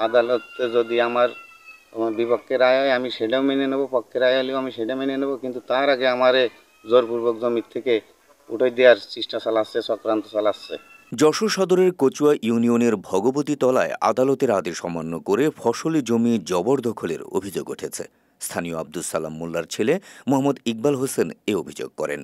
আদালতে যদি আমার বিপক্ষে রায় হয় আমি সেটাও মেনে নেব, পক্ষে রায় হলেও আমি সেটা মেনে নেব, কিন্তু তার আগে আমারে জোরপূর্বক জমির থেকে উঠে দেওয়ার চেষ্টা চালাচ্ছে, চক্রান্ত চালাচ্ছে। যশোর সদরের কচুয়া ইউনিয়নের ভগবতী তলায় আদালতের আদেশ অমান্য করে ফসলি জমি জবরদখলের অভিযোগ উঠেছে। স্থানীয় আব্দুস সালাম মোল্লার ছেলে মোহাম্মদ ইকবাল হোসেন এ অভিযোগ করেন।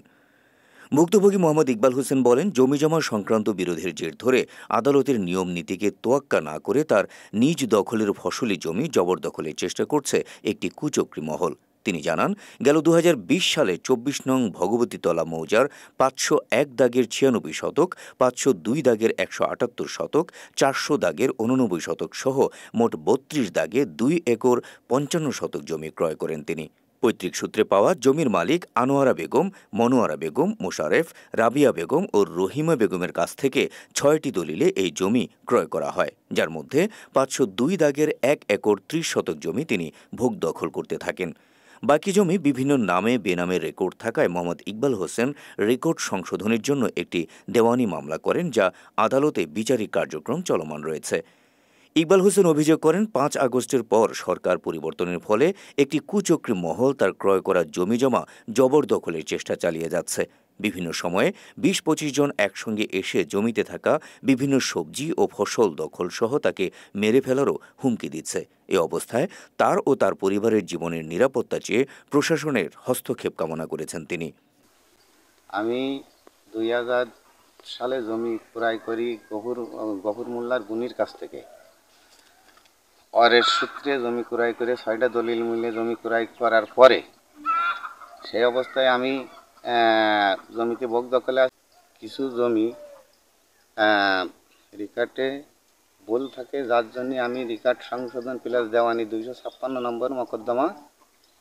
ভুক্তভোগী মোহাম্মদ ইকবাল হোসেন বলেন, জমিজমা সংক্রান্ত বিরোধের জের ধরে আদালতের নিয়ম নীতিকে তোয়াক্কা না করে তার নিজ দখলের ফসলি জমি জবরদখলের চেষ্টা করছে একটি কুচক্রী মহল। তিনি জানান, গেল ২০২০ সালে ২৪ নং ভগবতীতলা মৌজার ৫০১ দাগের ৯৬ শতক, ৫০২ দাগের ১৭৮ শতক, ৪০০ দাগের ৮৯ শতক সহ মোট ৩২ দাগে ২ একর ৫৫ শতক জমি ক্রয় করেন তিনি। পৈতৃক সূত্রে পাওয়া জমির মালিক আনোয়ারা বেগম, মনোয়ারা বেগম, মোশারেফ, রাবিয়া বেগম ও রহিমা বেগমের কাছ থেকে ৬টি দলিলে এই জমি ক্রয় করা হয়, যার মধ্যে ৫০২ দাগের ১ একর ৩০ শতক জমি তিনি ভোগ দখল করতে থাকেন। বাকি জমি বিভিন্ন নামে বেনামে রেকর্ড থাকায় মোহাম্মদ ইকবাল হোসেন রেকর্ড সংশোধনের জন্য একটি দেওয়ানি মামলা করেন, যা আদালতে বিচারিক কার্যক্রম চলমান রয়েছে। ইকবাল হোসেন অভিযোগ করেন, ৫ আগস্টের পর সরকার পরিবর্তনের ফলে একটি কুচক্রী মহল তার ক্রয় করা জমিজমা জবরদখলের চেষ্টা চালিয়ে যাচ্ছে। বিভিন্ন সময়ে ২০-২৫ জন একসঙ্গে এসে জমিতে থাকা বিভিন্ন সবজি ও ফসল দখল সহ তাকে মেরে ফেলারও হুমকি দিচ্ছে। এ অবস্থায় তার ও তার পরিবারের জীবনের নিরাপত্তা চেয়ে প্রশাসনের হস্তক্ষেপ কামনা করেছেন তিনি। আমি ২০০০ সালে জমি ক্রয় করি গফুর মোল্লার গুনির কাছ থেকে। অরের সূত্রে জমি ক্রয় করে ৬টা দলিল মিলে জমি ক্রয় করার পরে সেই অবস্থায় আমি জমিতে ভোগ দখলে কিছু জমি রিকার্ডে ভুল থাকে, যার জন্য আমি রিকার্ড সংশোধন প্লাস দেওয়ানি ২৫৬ নম্বর মকদ্দমা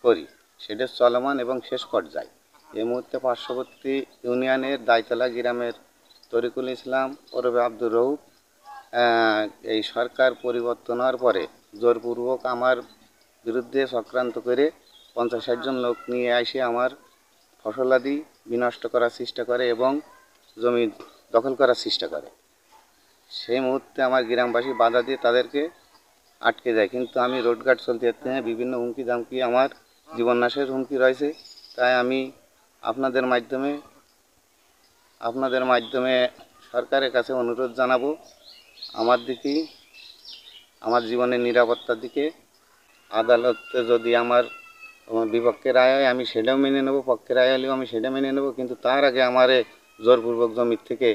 করি। সেটা চলমান এবং শেষ পর্যায়ে। এই মুহূর্তে পার্শ্ববর্তী ইউনিয়নের দাইতলা গ্রামের তরিকুল ইসলাম ওরফে আব্দুর রউফ এই সরকার পরিবর্তন হওয়ার পরে জোরপূর্বক আমার বিরুদ্ধে চক্রান্ত করে ৫০-৬০ জন লোক নিয়ে এসে আমার ফসলাদি বিনষ্ট করার চেষ্টা করে এবং জমি দখল করার চেষ্টা করে। সেই মুহূর্তে আমার গ্রামবাসী বাধা দিয়ে তাদেরকে আটকে যায়, কিন্তু আমি রোডঘাট চলতে যেতে বিভিন্ন হুমকি ধামকি, আমার জীবননাশের হুমকি রয়েছে। তাই আমি আপনাদের মাধ্যমে সরকারের কাছে অনুরোধ জানাবো, আমার জীবনের নিরাপত্তার দিকে আদালতে যদি আমার বিপক্ষে রায় হয় আমি সেটাও মেনে নেব, পক্ষে রায় হলেও আমি সেটা মেনে নেব, কিন্তু তার আগে আমারে জোরপূর্বক জমির থেকে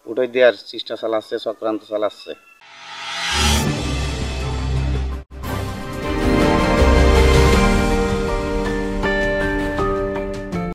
উঠে দেওয়ার চেষ্টা চালাচ্ছে, চক্রান্ত চালাচ্ছে।